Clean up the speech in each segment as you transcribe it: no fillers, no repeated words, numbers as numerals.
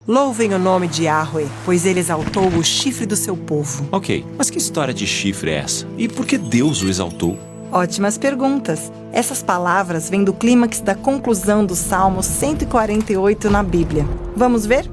Louvem o nome de Yahweh, pois ele exaltou o chifre do seu povo. Ok, mas que história de chifre é essa? E por que Deus o exaltou? Ótimas perguntas. Essas palavras vêm do clímax da conclusão do Salmo 148 na Bíblia. Vamos ver?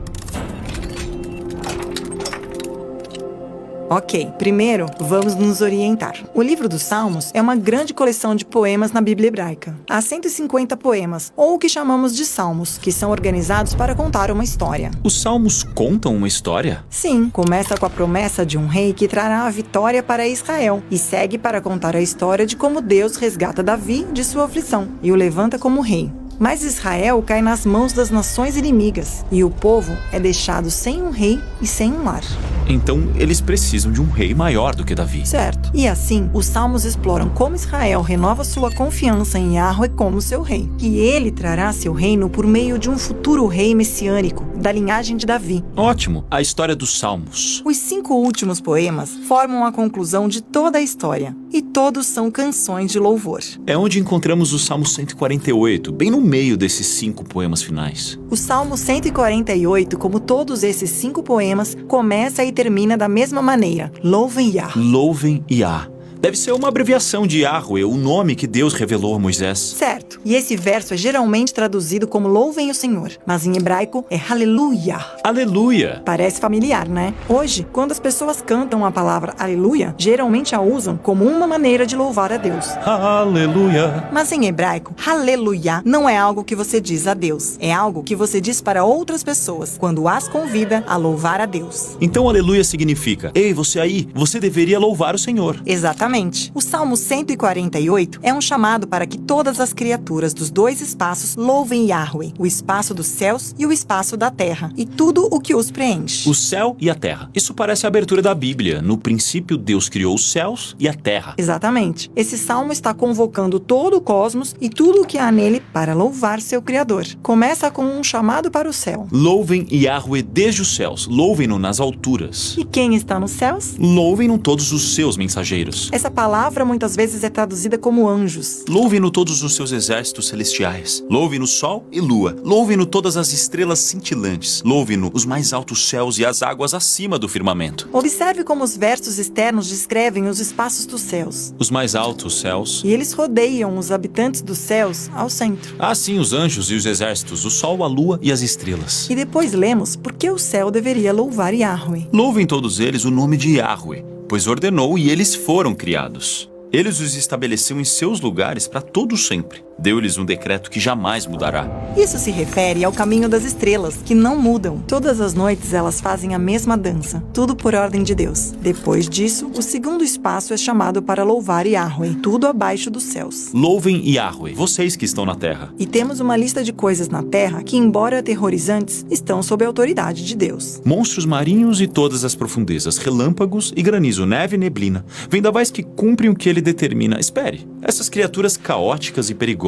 Ok, primeiro vamos nos orientar. O livro dos Salmos é uma grande coleção de poemas na Bíblia hebraica. Há 150 poemas, ou o que chamamos de salmos, que são organizados para contar uma história. Os salmos contam uma história? Sim, começa com a promessa de um rei que trará a vitória para Israel e segue para contar a história de como Deus resgata Davi de sua aflição e o levanta como rei. Mas Israel cai nas mãos das nações inimigas e o povo é deixado sem um rei e sem um lar. Então, eles precisam de um rei maior do que Davi. Certo. E assim, os salmos exploram como Israel renova sua confiança em Yahweh como seu rei. E ele trará seu reino por meio de um futuro rei messiânico, da linhagem de Davi. Ótimo! A história dos salmos. Os 5 últimos poemas formam a conclusão de toda a história. E todos são canções de louvor. É onde encontramos o Salmo 148, bem no meio desses 5 poemas finais. O Salmo 148, como todos esses 5 poemas, começa e termina da mesma maneira. Louvem Yah. Louvem Yah. Deve ser uma abreviação de Yahweh, o nome que Deus revelou a Moisés. Certo. E esse verso é geralmente traduzido como Louvem o Senhor, mas em hebraico é Aleluia. Aleluia! Parece familiar, né? Hoje, quando as pessoas cantam a palavra Aleluia, geralmente a usam como uma maneira de louvar a Deus. Aleluia! Mas em hebraico, Aleluia não é algo que você diz a Deus. É algo que você diz para outras pessoas, quando as convida a louvar a Deus. Então aleluia significa: ei, você aí, você deveria louvar o Senhor. Exatamente. O Salmo 148 é um chamado para que todas as criaturas dos 2 espaços louvem Yahweh, o espaço dos céus e o espaço da terra, e tudo o que os preenche. O céu e a terra. Isso parece a abertura da Bíblia. No princípio, Deus criou os céus e a terra. Exatamente. Esse salmo está convocando todo o cosmos e tudo o que há nele para louvar seu Criador. Começa com um chamado para o céu. Louvem Yahweh desde os céus. Louvem-no nas alturas. E quem está nos céus? Louvem-no todos os seus mensageiros. Essa palavra muitas vezes é traduzida como anjos. Louve-no todos os seus exércitos celestiais. Louve-no sol e lua. Louve-no todas as estrelas cintilantes. Louve-no os mais altos céus e as águas acima do firmamento. Observe como os versos externos descrevem os espaços dos céus. Os mais altos céus. E eles rodeiam os habitantes dos céus ao centro. Ah, sim, os anjos e os exércitos, o sol, a lua e as estrelas. E depois lemos por que o céu deveria louvar Yahweh. Louvem todos eles o nome de Yahweh, pois ordenou e eles foram criados. Eles os estabeleceu em seus lugares para todo sempre. Deu-lhes um decreto que jamais mudará. Isso se refere ao caminho das estrelas, que não mudam. Todas as noites elas fazem a mesma dança, tudo por ordem de Deus. Depois disso, o segundo espaço é chamado para louvar Yahweh, tudo abaixo dos céus. Louvem Yahweh, vocês que estão na terra. E temos uma lista de coisas na terra que, embora aterrorizantes, estão sob a autoridade de Deus. Monstros marinhos e todas as profundezas, relâmpagos e granizo, neve e neblina, vendavais que cumprem o que ele determina. Espere, essas criaturas caóticas e perigosas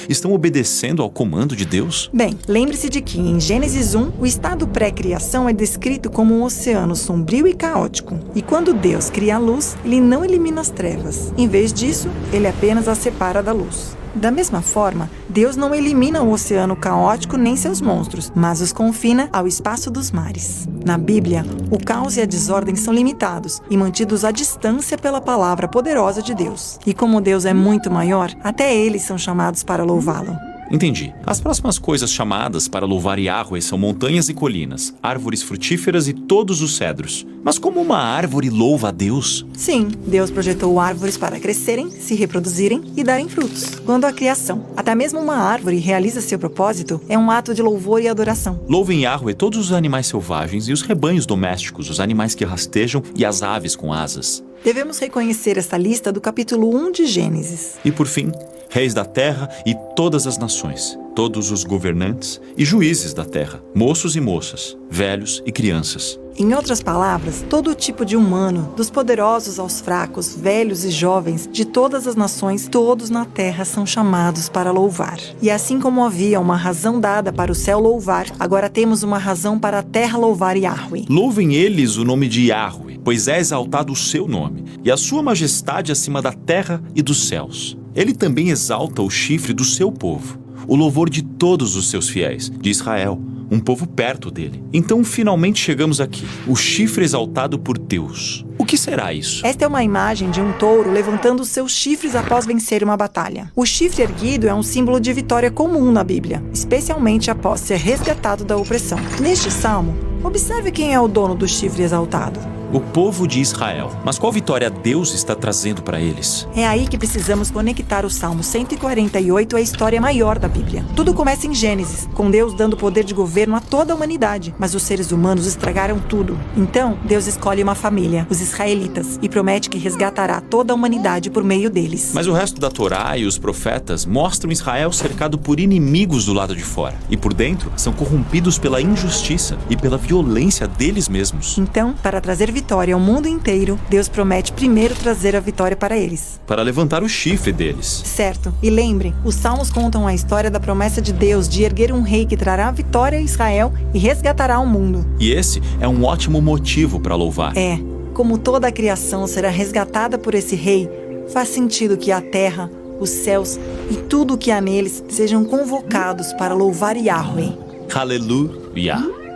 estão obedecendo ao comando de Deus? Bem, lembre-se de que em Gênesis 1, o estado pré-criação é descrito como um oceano sombrio e caótico. E quando Deus cria a luz, ele não elimina as trevas. Em vez disso, ele apenas as separa da luz. Da mesma forma, Deus não elimina o oceano caótico nem seus monstros, mas os confina ao espaço dos mares. Na Bíblia, o caos e a desordem são limitados e mantidos à distância pela palavra poderosa de Deus. E como Deus é muito maior, até eles são chamados para louvá-lo. Entendi. As próximas coisas chamadas para louvar Yahweh são montanhas e colinas, árvores frutíferas e todos os cedros. Mas como uma árvore louva a Deus? Sim, Deus projetou árvores para crescerem, se reproduzirem e darem frutos. Quando a criação, até mesmo uma árvore, realiza seu propósito, é um ato de louvor e adoração. Louvem Yahweh todos os animais selvagens e os rebanhos domésticos, os animais que rastejam e as aves com asas. Devemos reconhecer esta lista do capítulo 1 de Gênesis. E por fim, reis da terra e todas as nações, todos os governantes e juízes da terra, moços e moças, velhos e crianças. Em outras palavras, todo tipo de humano, dos poderosos aos fracos, velhos e jovens, de todas as nações, todos na terra são chamados para louvar. E assim como havia uma razão dada para o céu louvar, agora temos uma razão para a terra louvar Yahweh. Louvem eles o nome de Yahweh, pois é exaltado o seu nome, e a sua majestade acima da terra e dos céus. Ele também exalta o chifre do seu povo, o louvor de todos os seus fiéis, de Israel, um povo perto dele. Então finalmente chegamos aqui. O chifre exaltado por Deus. O que será isso? Esta é uma imagem de um touro levantando seus chifres após vencer uma batalha. O chifre erguido é um símbolo de vitória comum na Bíblia, especialmente após ser resgatado da opressão. Neste salmo, observe quem é o dono do chifre exaltado. O povo de Israel. Mas qual vitória Deus está trazendo para eles? É aí que precisamos conectar o Salmo 148 à história maior da Bíblia. Tudo começa em Gênesis, com Deus dando poder de governo a toda a humanidade, mas os seres humanos estragaram tudo. Então, Deus escolhe uma família, os israelitas, e promete que resgatará toda a humanidade por meio deles. Mas o resto da Torá e os profetas mostram Israel cercado por inimigos do lado de fora. E por dentro, são corrompidos pela injustiça e pela violência deles mesmos. Então, para trazer vitória ao mundo inteiro, Deus promete primeiro trazer a vitória para eles. Para levantar o chifre deles. Certo. E lembre, os salmos contam a história da promessa de Deus de erguer um rei que trará a vitória a Israel e resgatará o mundo. E esse é um ótimo motivo para louvar. Como toda a criação será resgatada por esse rei, faz sentido que a terra, os céus e tudo o que há neles sejam convocados para louvar Yahweh. Aleluia.